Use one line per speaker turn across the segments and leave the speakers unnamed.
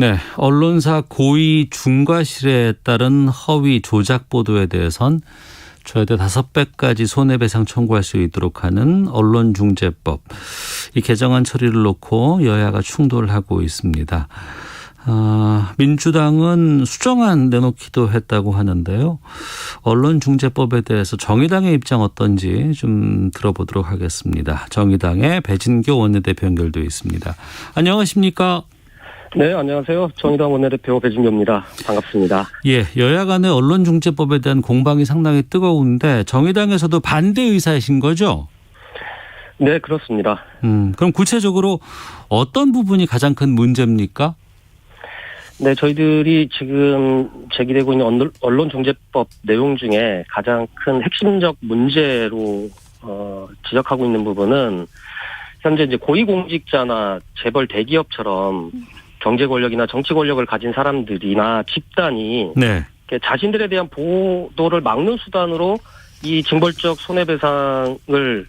네, 언론사 고의 중과실에 따른 허위 조작 보도에 대해선 최대 5배까지 손해배상 청구할 수 있도록 하는 언론중재법. 이 개정안 처리를 놓고 여야가 충돌을 하고 있습니다. 민주당은 수정안 내놓기도 했다고 하는데요. 언론중재법에 대해서 정의당의 입장 어떤지 좀 들어보도록 하겠습니다. 정의당의 배진교 원내대표 연결되어 있습니다. 안녕하십니까?
네, 안녕하세요. 정의당 원내대표 배진교입니다. 반갑습니다.
예, 여야 간의 언론중재법에 대한 공방이 상당히 뜨거운데 정의당에서도 반대 의사이신 거죠?
네, 그렇습니다.
그럼 구체적으로 어떤 부분이 가장 큰 문제입니까?
네, 저희들이 지금 제기되고 있는 언론중재법 내용 중에 가장 큰 핵심적 문제로 지적하고 있는 부분은 현재 이제 고위공직자나 재벌 대기업처럼 경제 권력이나 정치 권력을 가진 사람들이나 집단이
네.
자신들에 대한 보도를 막는 수단으로 이 징벌적 손해배상을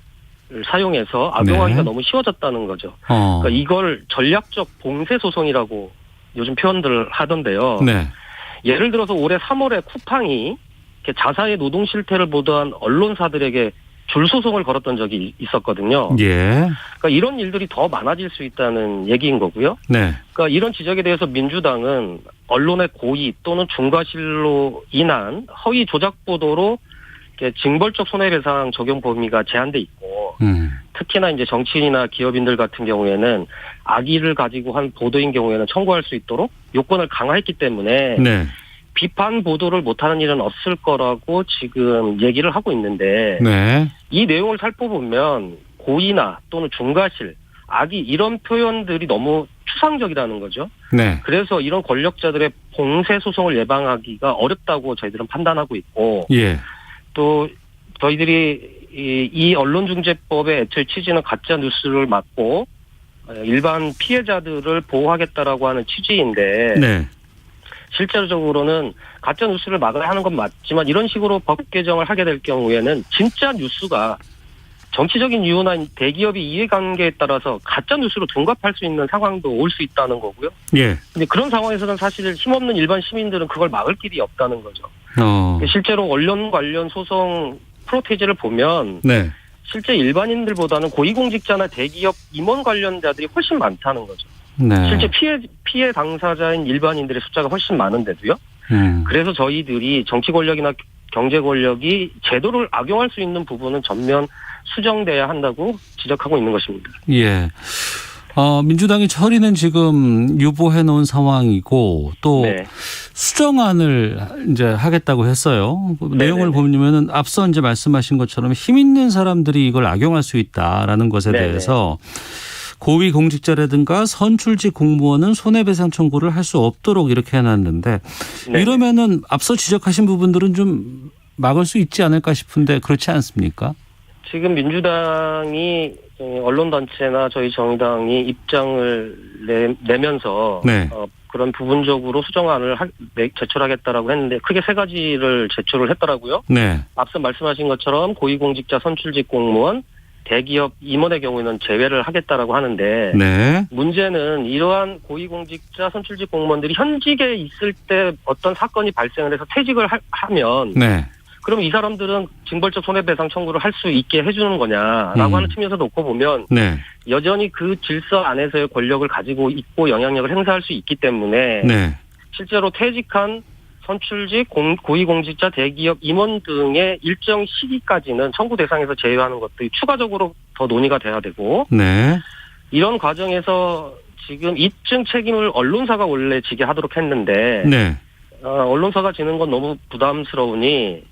사용해서 악용하기가
네.
너무 쉬워졌다는 거죠. 그러니까 이걸 전략적 봉쇄 소송이라고 요즘 표현들을 하던데요.
네.
예를 들어서 올해 3월에 쿠팡이 자사의 노동 실태를 보도한 언론사들에게 줄 소송을 걸었던 적이 있었거든요.
예.
그러니까 이런 일들이 더 많아질 수 있다는 얘기인 거고요.
네.
그러니까 이런 지적에 대해서 민주당은 언론의 고의 또는 중과실로 인한 허위 조작 보도로 징벌적 손해배상 적용 범위가 제한돼 있고, 특히나 이제 정치인이나 기업인들 같은 경우에는 악의를 가지고 한 보도인 경우에는 청구할 수 있도록 요건을 강화했기 때문에
네.
비판 보도를 못하는 일은 없을 거라고 지금 얘기를 하고 있는데,
네.
이 내용을 살펴보면 고의나 또는 중과실, 악의 이런 표현들이 너무 추상적이라는 거죠.
네.
그래서 이런 권력자들의 봉쇄 소송을 예방하기가 어렵다고 저희들은 판단하고 있고,
예.
또 저희들이 이 언론중재법의 애초에 취지는 가짜 뉴스를 막고 일반 피해자들을 보호하겠다라고 하는 취지인데,
네.
실제적으로는 가짜 뉴스를 막아야 하는 건 맞지만 이런 식으로 법 개정을 하게 될 경우에는 진짜 뉴스가 정치적인 이유나 대기업의 이해관계에 따라서 가짜 뉴스로 둔갑할 수 있는 상황도 올 수 있다는 거고요.
예.
근데 그런 상황에서는 사실 힘없는 일반 시민들은 그걸 막을 길이 없다는 거죠. 실제로 언론 관련 소송 프로테이지를 보면
네.
실제 일반인들보다는 고위공직자나 대기업 임원 관련자들이 훨씬 많다는 거죠.
네.
실제 피해 당사자인 일반인들의 숫자가 훨씬 많은데도요. 그래서 저희들이 정치 권력이나 경제 권력이 제도를 악용할 수 있는 부분은 전면 수정돼야 한다고 지적하고 있는 것입니다.
예. 민주당이 처리는 지금 유보해 놓은 상황이고 또
네.
수정안을 이제 하겠다고 했어요. 내용을 보면은 앞서 이제 말씀하신 것처럼 힘 있는 사람들이 이걸 악용할 수 있다라는 것에
네네.
대해서 고위공직자라든가 선출직 공무원은 손해배상 청구를 할 수 없도록 이렇게 해놨는데
네.
이러면은 앞서 지적하신 부분들은 좀 막을 수 있지 않을까 싶은데 그렇지 않습니까?
지금 민주당이 언론단체나 저희 정의당이 입장을 내면서
네.
그런 부분적으로 수정안을 제출하겠다라고 했는데 크게 3가지를 제출을 했더라고요.
네.
앞서 말씀하신 것처럼 고위공직자 선출직 공무원, 대기업 임원의 경우에는 제외를 하겠다라고 하는데
네.
문제는 이러한 고위공직자 선출직 공무원들이 현직에 있을 때 어떤 사건이 발생을 해서 퇴직을 하면
네.
그럼 이 사람들은 징벌적 손해배상 청구를 할 수 있게 해주는 거냐라고 하는 측면에서 놓고 보면
네.
여전히 그 질서 안에서의 권력을 가지고 있고 영향력을 행사할 수 있기 때문에
네.
실제로 퇴직한 선출직, 고위공직자, 대기업 임원 등의 일정 시기까지는 청구 대상에서 제외하는 것들이 추가적으로 더 논의가 돼야 되고
네.
이런 과정에서 지금 입증 책임을 언론사가 원래 지게 하도록 했는데
네.
언론사가 지는 건 너무 부담스러우니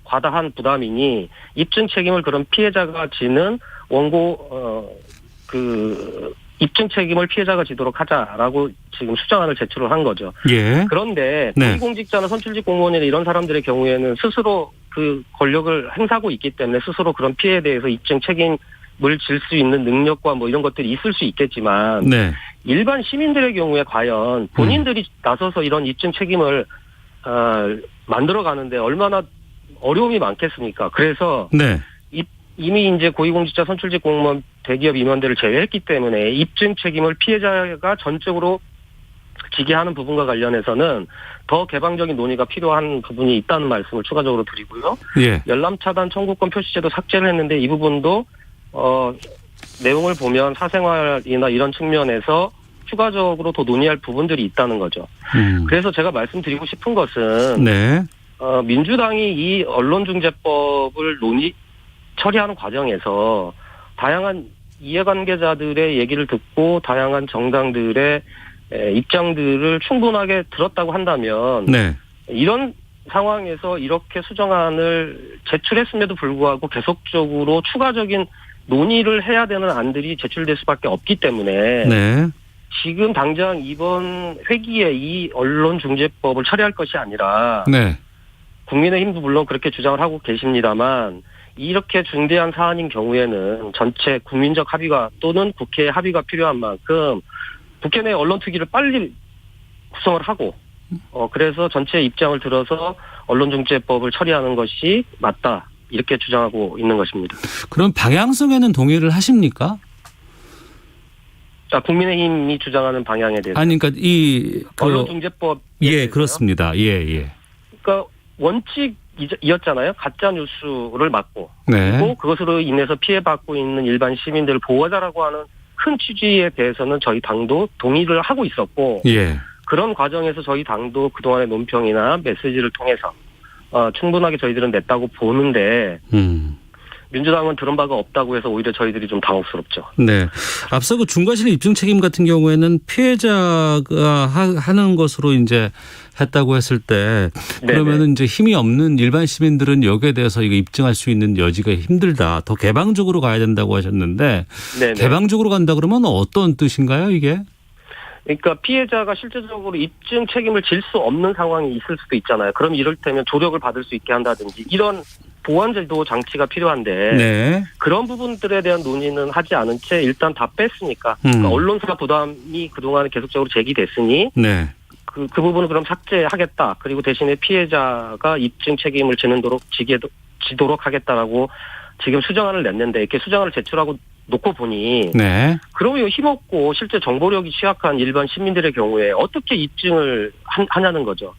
과다한 부담이니 입증 책임을 그런 피해자가 지는 원고 입증 책임을 피해자가 지도록 하자라고 지금 수정안을 제출을 한 거죠.
예.
그런데
네.
고위공직자나 선출직 공무원이나 이런 사람들의 경우에는 스스로 그 권력을 행사하고 있기 때문에 스스로 그런 피해에 대해서 입증 책임을 질 수 있는 능력과 뭐 이런 것들이 있을 수 있겠지만
네. 일반
시민들의 경우에 과연 본인들이 나서서 이런 입증 책임을 만들어가는데 얼마나 어려움이 많겠습니까? 그래서
네.
이미 이제 고위공직자 선출직 공무원 대기업 임원들을 제외했기 때문에 입증 책임을 피해자가 전적으로 지게하는 부분과 관련해서는 더 개방적인 논의가 필요한 부분이 있다는 말씀을 추가적으로 드리고요.
예.
열람 차단 청구권 표시제도 삭제를 했는데 이 부분도 내용을 보면 사생활이나 이런 측면에서 추가적으로 더 논의할 부분들이 있다는 거죠. 그래서 제가 말씀드리고 싶은 것은
네.
민주당이 이 언론중재법을 처리하는 과정에서 다양한 이해관계자들의 얘기를 듣고 다양한 정당들의 입장들을 충분하게 들었다고 한다면
네.
이런 상황에서 이렇게 수정안을 제출했음에도 불구하고 계속적으로 추가적인 논의를 해야 되는 안들이 제출될 수밖에 없기 때문에
네.
지금 당장 이번 회기에 이 언론중재법을 처리할 것이 아니라
네.
국민의힘도 물론 그렇게 주장을 하고 계십니다만 이렇게 중대한 사안인 경우에는 전체 국민적 합의가 또는 국회 합의가 필요한 만큼 국회 내 언론특위를 빨리 구성을 하고 그래서 전체 입장을 들어서 언론중재법을 처리하는 것이 맞다 이렇게 주장하고 있는 것입니다.
그럼 방향성에는 동의를 하십니까?
국민의힘이 주장하는 방향에 대해서.
아니, 그러니까
언론중재법.
예, 그렇습니다. 예.
그러니까 원칙이었잖아요. 가짜 뉴스를 막고
네.
그리고 그것으로 인해서 피해받고 있는 일반 시민들을 보호하자라고 하는 큰 취지에 대해서는 저희 당도 동의를 하고 있었고
예.
그런 과정에서 저희 당도 그동안의 논평이나 메시지를 통해서 충분하게 저희들은 냈다고 보는데 민주당은 들은 바가 없다고 해서 오히려 저희들이 좀 당혹스럽죠.
네. 앞서 그 중과실 입증 책임 같은 경우에는 피해자가 하는 것으로 이제 했다고 했을 때 그러면은 이제 힘이 없는 일반 시민들은 여기에 대해서 이거 입증할 수 있는 여지가 힘들다. 더 개방적으로 가야 된다고 하셨는데 네네. 개방적으로 간다 그러면 어떤 뜻인가요, 이게?
그러니까 피해자가 실제적으로 입증 책임을 질 수 없는 상황이 있을 수도 있잖아요. 그럼 이를테면 조력을 받을 수 있게 한다든지 이런 보완제도 장치가 필요한데 네. 그런 부분들에 대한 논의는 하지 않은 채 일단 다 뺐으니까 그러니까 언론사 부담이 그동안 계속적으로 제기됐으니 네. 그 부분은 그럼 삭제하겠다. 그리고 대신에 피해자가 입증 책임을 지도록 하겠다라고 지금 수정안을 냈는데 이렇게 수정안을 제출하고 놓고 보니 네. 그러면 힘없고 실제 정보력이 취약한 일반 시민들의 경우에 어떻게 입증을 하냐는 거죠.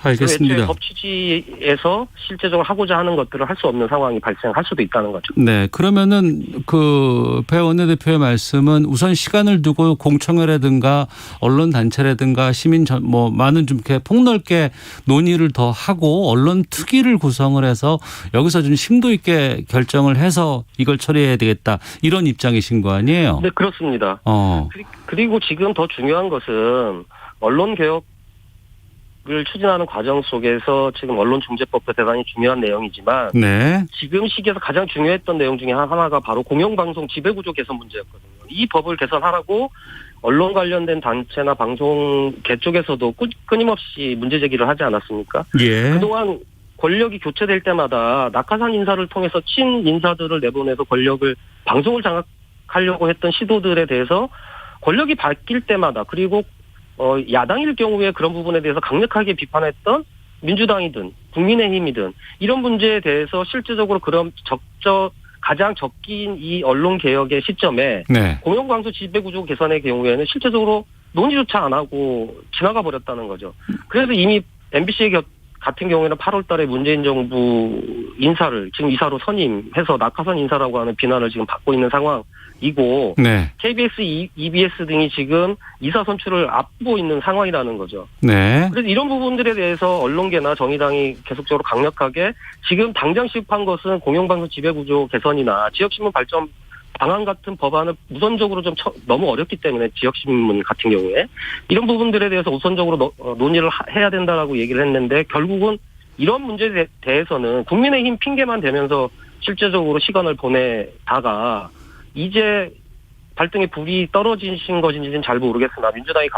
알겠습니다.
법 취지에서 실제적으로 하고자 하는 것들을 할 수 없는 상황이 발생할 수도 있다는 거죠.
네, 그러면은 그 배 원내대표의 말씀은 우선 시간을 두고 공청회라든가 언론 단체라든가 시민 많은 좀 이렇게 폭넓게 논의를 더 하고 언론 특위를 구성을 해서 여기서 좀 심도 있게 결정을 해서 이걸 처리해야 되겠다 이런 입장이신 거 아니에요?
네, 그렇습니다. 그리고 지금 더 중요한 것은 언론 개혁 을 추진하는 과정 속에서 지금 언론중재법도 대단히 중요한 내용이지만 네. 지금 시기에서 가장 중요했던 내용 중에 하나가 바로 공영방송 지배구조 개선 문제였거든요. 이 법을 개선하라고 언론 관련된 단체나 방송계 쪽에서도 끊임없이 문제 제기를 하지 않았습니까? 예. 그동안 권력이 교체될 때마다 낙하산 인사를 통해서 친인사들을 내보내서 방송을 장악하려고 했던 시도들에 대해서 권력이 바뀔 때마다 그리고 야당일 경우에 그런 부분에 대해서 강력하게 비판했던 민주당이든 국민의힘이든 이런 문제에 대해서 실질적으로 그런 가장 적긴 이 언론 개혁의 시점에 네. 공영방송 지배구조 개선의 경우에는 실질적으로 논의조차 안 하고 지나가 버렸다는 거죠. 그래서 이미 MBC 같은 경우에는 8월 달에 문재인 정부 인사를 지금 이사로 선임해서 낙하산 인사라고 하는 비난을 지금 받고 있는 상황이고 네. KBS, EBS 등이 지금 이사 선출을 앞두고 있는 상황이라는 거죠. 네. 그래서 이런 부분들에 대해서 언론계나 정의당이 계속적으로 강력하게 지금 당장 시급한 것은 공영방송 지배구조 개선이나 지역신문 발전 방안 같은 법안을 우선적으로 좀 너무 어렵기 때문에 지역신문 같은 경우에 이런 부분들에 대해서 우선적으로 논의를 해야 된다라고 얘기를 했는데 결국은 이런 문제에 대해서는 국민의힘 핑계만 대면서 실제적으로 시간을 보내다가 이제 발등에 불이 떨어지신 것인지는 잘 모르겠으나 민주당이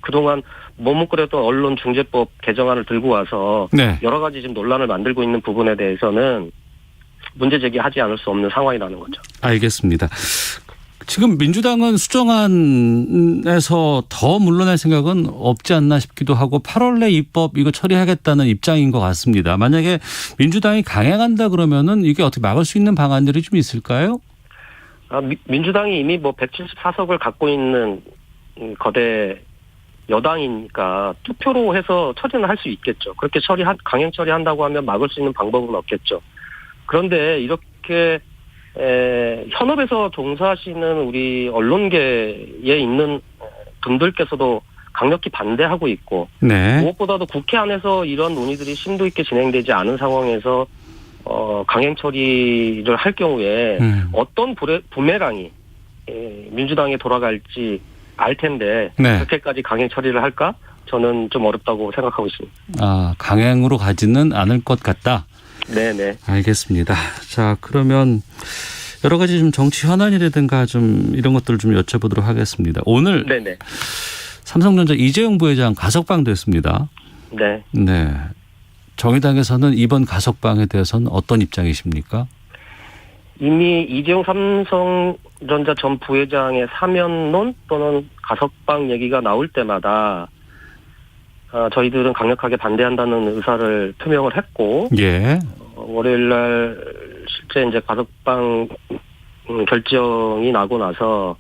그동안 머뭇거렸던 언론중재법 개정안을 들고 와서 네. 여러 가지 지금 논란을 만들고 있는 부분에 대해서는 문제 제기하지 않을 수 없는 상황이라는 거죠.
알겠습니다. 지금 민주당은 수정안에서 더 물러날 생각은 없지 않나 싶기도 하고 8월 내 입법 이거 처리하겠다는 입장인 것 같습니다. 만약에 민주당이 강행한다 그러면은 이게 어떻게 막을 수 있는 방안들이 좀 있을까요?
민주당이 이미 174석을 갖고 있는 거대 여당이니까 투표로 해서 처리는 할 수 있겠죠. 그렇게 강행 처리한다고 하면 막을 수 있는 방법은 없겠죠. 그런데 이렇게 현업에서 종사하시는 우리 언론계에 있는 분들께서도 강력히 반대하고 있고,
네.
무엇보다도 국회 안에서 이런 논의들이 심도 있게 진행되지 않은 상황에서 강행 처리를 할 경우에 어떤 부메랑이 민주당에 돌아갈지 알 텐데
네.
그렇게까지 강행 처리를 할까? 저는 좀 어렵다고 생각하고 있습니다.
아, 강행으로 가지는 않을 것 같다.
네네.
알겠습니다. 자, 그러면 여러 가지 좀 정치 현안이라든가 좀 이런 것들을 좀 여쭤보도록 하겠습니다. 오늘
네네.
삼성전자 이재용 부회장 가석방됐습니다.
네.
네. 정의당에서는 이번 가석방에 대해서는 어떤 입장이십니까?
이미 이재용 삼성전자 전 부회장의 사면론 또는 가석방 얘기가 나올 때마다 저희들은 강력하게 반대한다는 의사를 표명을 했고,
예.
월요일날 실제 이제 가석방 결정이 나고 나서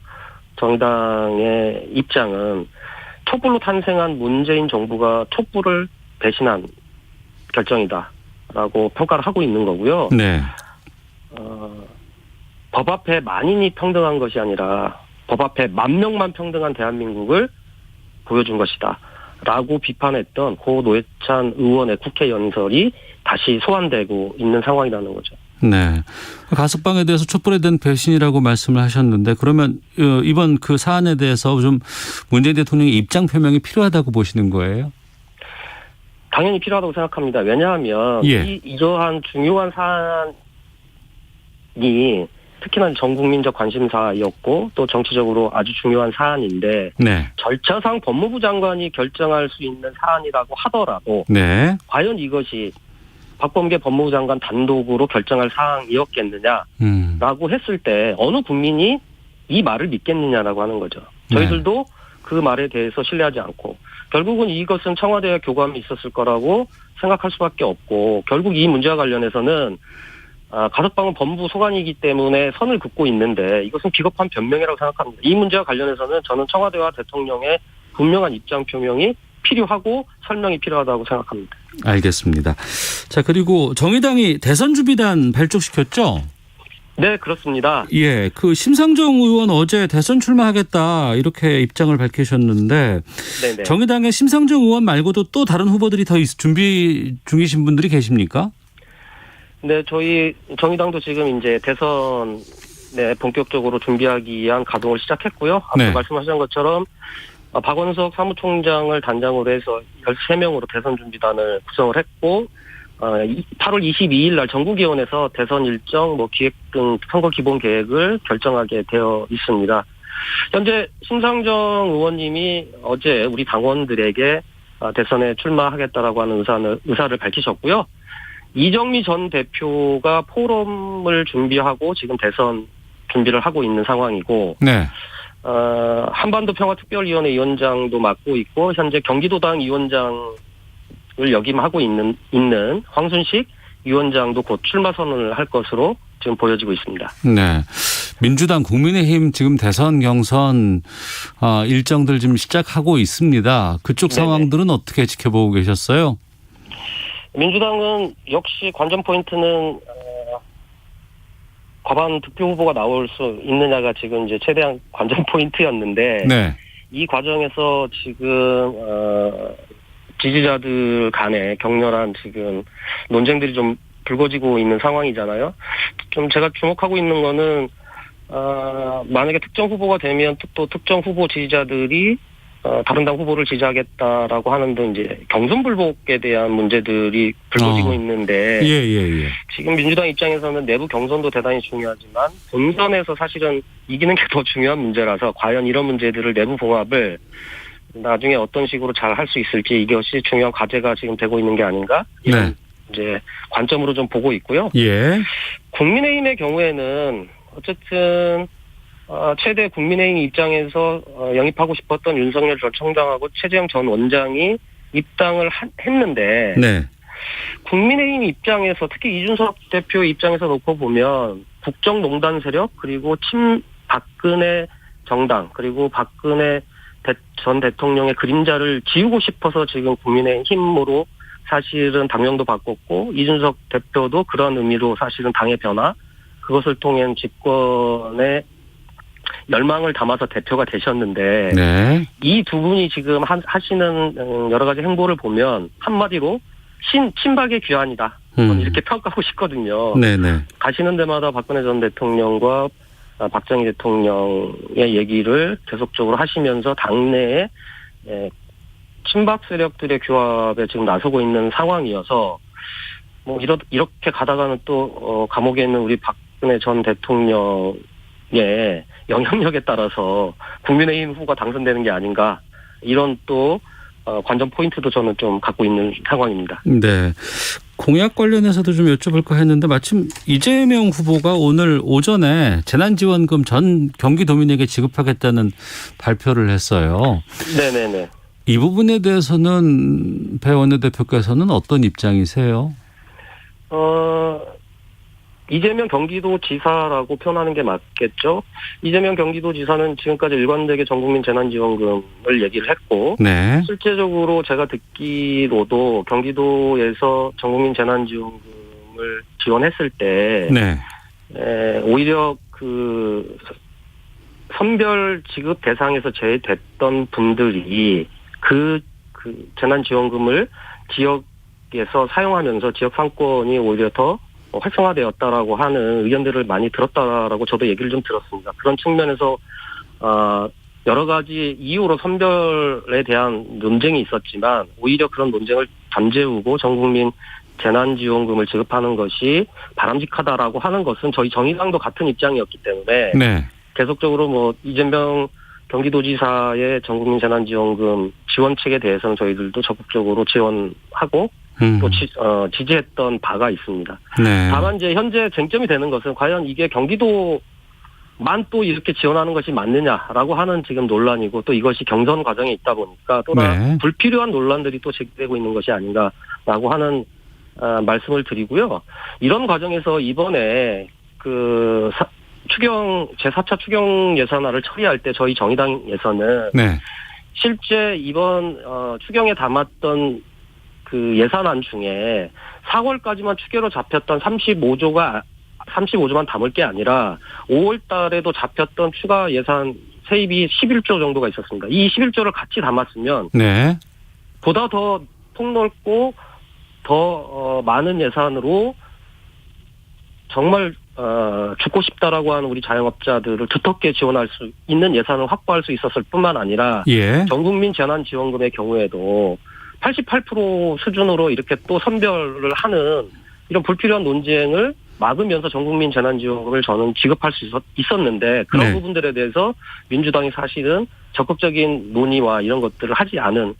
정의당의 입장은 촛불로 탄생한 문재인 정부가 촛불을 배신한 결정이다라고 평가를 하고 있는 거고요.
네.
법 앞에 만인이 평등한 것이 아니라 법 앞에 만 명만 평등한 대한민국을 보여준 것이다 라고 비판했던 고 노회찬 의원의 국회 연설이 다시 소환되고 있는 상황이라는 거죠.
네. 가석방에 대해서 촛불에 대한 배신이라고 말씀을 하셨는데, 그러면 이번 그 사안에 대해서 좀 문재인 대통령의 입장 표명이 필요하다고 보시는 거예요?
당연히 필요하다고 생각합니다. 왜냐하면 이러한 중요한 사안이 특히나 전 국민적 관심사였고 또 정치적으로 아주 중요한 사안인데,
네.
절차상 법무부 장관이 결정할 수 있는 사안이라고 하더라도
네.
과연 이것이 박범계 법무부 장관 단독으로 결정할 사항이었겠느냐라고 했을 때 어느 국민이 이 말을 믿겠느냐라고 하는 거죠. 저희들도 그 말에 대해서 신뢰하지 않고, 결국은 이것은 청와대와 교감이 있었을 거라고 생각할 수밖에 없고, 결국 이 문제와 관련해서는 가석방은 법무부 소관이기 때문에 선을 긋고 있는데 이것은 비겁한 변명이라고 생각합니다. 이 문제와 관련해서는 저는 청와대와 대통령의 분명한 입장 표명이 필요하고 설명이 필요하다고 생각합니다.
알겠습니다. 자, 그리고 정의당이 대선 준비단 발족시켰죠?
네, 그렇습니다.
예, 그 심상정 의원 어제 대선 출마하겠다 이렇게 입장을 밝히셨는데,
네네.
정의당의 심상정 의원 말고도 또 다른 후보들이 더 준비 중이신 분들이 계십니까?
네, 저희 정의당도 지금 이제 대선에 본격적으로 준비하기 위한 가동을 시작했고요. 앞서
네.
말씀하신 것처럼 박원석 사무총장을 단장으로 해서 13명으로 대선 준비단을 구성을 했고, 8월 22일 날 전국위원회에서 대선 일정, 기획 등 선거 기본 계획을 결정하게 되어 있습니다. 현재 심상정 의원님이 어제 우리 당원들에게 대선에 출마하겠다라고 하는 의사를 밝히셨고요. 이정미 전 대표가 포럼을 준비하고 지금 대선 준비를 하고 있는 상황이고,
네.
한반도 평화특별위원회 위원장도 맡고 있고, 현재 경기도당 위원장을 역임하고 있는 황순식 위원장도 곧 출마 선언을 할 것으로 지금 보여지고 있습니다.
네. 민주당, 국민의힘 지금 대선 경선 일정들 지금 시작하고 있습니다. 그쪽
네네.
상황들은 어떻게 지켜보고 계셨어요?
민주당은 역시 관전 포인트는 과반 득표 후보가 나올 수 있느냐가 지금 이제 최대한 관전 포인트였는데,
네.
이 과정에서 지금 지지자들 간에 격렬한 지금 논쟁들이 좀 불거지고 있는 상황이잖아요. 좀 제가 주목하고 있는 거는 만약에 특정 후보가 되면 또 특정 후보 지지자들이 다른 당 후보를 지지하겠다라고 하는 등 이제 경선불복에 대한 문제들이 불거지고 있는데,
예.
지금 민주당 입장에서는 내부 경선도 대단히 중요하지만 본선에서 사실은 이기는 게 더 중요한 문제라서 과연 이런 문제들을 내부 봉합을 나중에 어떤 식으로 잘 할 수 있을지, 이것이 중요한 과제가 지금 되고 있는 게 아닌가, 이런 이제 관점으로 좀 보고 있고요.
예.
국민의힘의 경우에는 어쨌든 최대 국민의힘 입장에서 영입하고 싶었던 윤석열 전 총장하고 최재형 전 원장이 입당을 했는데,
네.
국민의힘 입장에서 특히 이준석 대표 입장에서 놓고 보면 국정농단 세력, 그리고 박근혜 정당, 그리고 박근혜 전 대통령의 그림자를 지우고 싶어서 지금 국민의힘으로 사실은 당명도 바꿨고 이준석 대표도 그런 의미로 사실은 당의 변화 그것을 통한 집권의 열망을 담아서 대표가 되셨는데
네.
이 두 분이 지금 하시는 여러 가지 행보를 보면 한마디로 친박의 귀환이다. 저는 이렇게 평가하고 싶거든요.
네네.
가시는 데마다 박근혜 전 대통령과 박정희 대통령의 얘기를 계속적으로 하시면서 당내에 친박 세력들의 규합에 지금 나서고 있는 상황이어서 뭐 이렇게 가다가는 또 감옥에 있는 우리 박근혜 전 대통령의 영향력에 따라서 국민의힘 후보가 당선되는 게 아닌가 이런 또 관전 포인트도 저는 좀 갖고 있는 상황입니다.
네. 공약 관련해서도 좀 여쭤볼까 했는데 마침 이재명 후보가 오늘 오전에 재난지원금 전 경기도민에게 지급하겠다는 발표를 했어요.
네네네.
이 부분에 대해서는 배 원내대표께서는 어떤 입장이세요?
이재명 경기도지사라고 표현하는 게 맞겠죠. 이재명 경기도지사는 지금까지 일관되게 전국민 재난지원금을 얘기를 했고
네.
실제적으로 제가 듣기로도 경기도에서 전국민 재난지원금을 지원했을 때
네.
오히려 그 선별 지급 대상에서 제외됐던 분들이 그 재난지원금을 지역에서 사용하면서 지역 상권이 오히려 더 활성화되었다라고 하는 의견들을 많이 들었다라고 저도 얘기를 좀 들었습니다. 그런 측면에서 여러 가지 이유로 선별에 대한 논쟁이 있었지만 오히려 그런 논쟁을 잠재우고 전국민 재난지원금을 지급하는 것이 바람직하다라고 하는 것은 저희 정의당도 같은 입장이었기 때문에
네. 계속적으로
뭐 이재명 경기도지사의 전국민 재난지원금 지원책에 대해서는 저희들도 적극적으로 지원하고 또 지지했던 바가 있습니다.
네.
다만 이제 현재 쟁점이 되는 것은 과연 이게 경기도만 또 이렇게 지원하는 것이 맞느냐라고 하는 지금 논란이고 또 이것이 경선 과정에 있다 보니까 또나
네.
불필요한 논란들이 또 제기되고 있는 것이 아닌가라고 하는 말씀을 드리고요. 이런 과정에서 이번에 그 제4차 추경 예산안을 처리할 때 저희 정의당에서는
네.
실제 이번 추경에 담았던 그 예산안 중에 4월까지만 추계로 잡혔던 35조만 담을 게 아니라 5월 달에도 잡혔던 추가 예산 세입이 11조 정도가 있었습니다. 이 11조를 같이 담았으면
네.
보다 더 폭넓고 더 많은 예산으로 정말 죽고 싶다라고 하는 우리 자영업자들을 두텁게 지원할 수 있는 예산을 확보할 수 있었을 뿐만 아니라
예.
전국민 재난지원금의 경우에도 88% 수준으로 이렇게 또 선별을 하는 이런 불필요한 논쟁을 막으면서 전국민 재난지원금을 저는 지급할 수 있었는데 그런
네.
부분들에 대해서 민주당이 사실은 적극적인 논의와 이런 것들을 하지 않은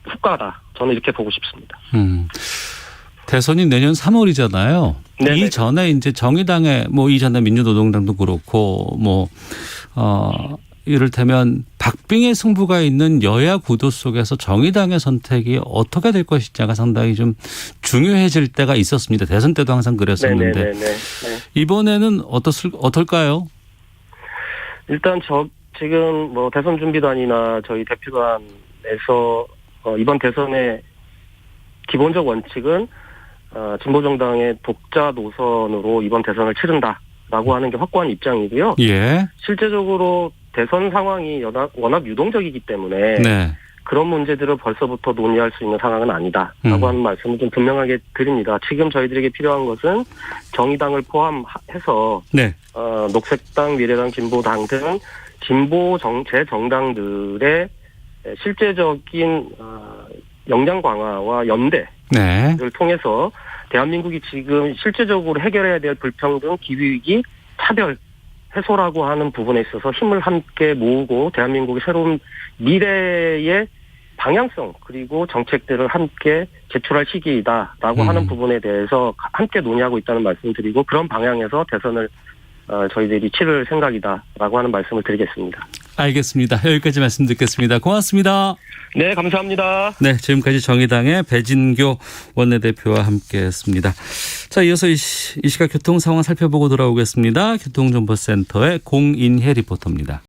후과다. 저는 이렇게 보고 싶습니다.
대선이 내년 3월이잖아요.
네네.
이전에 이제 정의당의 뭐 이전에 민주노동당도 그렇고 뭐 이를테면 박빙의 승부가 있는 여야 구도 속에서 정의당의 선택이 어떻게 될 것인지가 상당히 좀 중요해질 때가 있었습니다. 대선 때도 항상 그랬었는데
네네네.
이번에는 어떨까요?
일단 지금 뭐 대선 준비단이나 저희 대표단에서 이번 대선의 기본적 원칙은 진보정당의 독자 노선으로 이번 대선을 치른다라고 하는 게 확고한 입장이고요.
예.
실제적으로 대선 상황이 워낙 유동적이기 때문에
네.
그런 문제들을 벌써부터 논의할 수 있는 상황은 아니다라고 하는 말씀을 좀 분명하게 드립니다. 지금 저희들에게 필요한 것은 정의당을 포함해서
네.
녹색당, 미래당, 진보당 등 진보 재정당들의 실제적인 역량 강화와 연대를
네.
통해서 대한민국이 지금 실제적으로 해결해야 될 불평등, 기후위기, 차별 해소라고 하는 부분에 있어서 힘을 함께 모으고 대한민국의 새로운 미래의 방향성 그리고 정책들을 함께 제출할 시기이다라고 하는 부분에 대해서 함께 논의하고 있다는 말씀을 드리고 그런 방향에서 대선을 저희들이 치를 생각이다라고 하는 말씀을 드리겠습니다.
알겠습니다. 여기까지 말씀 듣겠습니다. 고맙습니다.
네, 감사합니다.
네, 지금까지 정의당의 배진교 원내대표와 함께했습니다. 자, 이어서 이 시각 교통 상황 살펴보고 돌아오겠습니다. 교통정보센터의 공인혜 리포터입니다.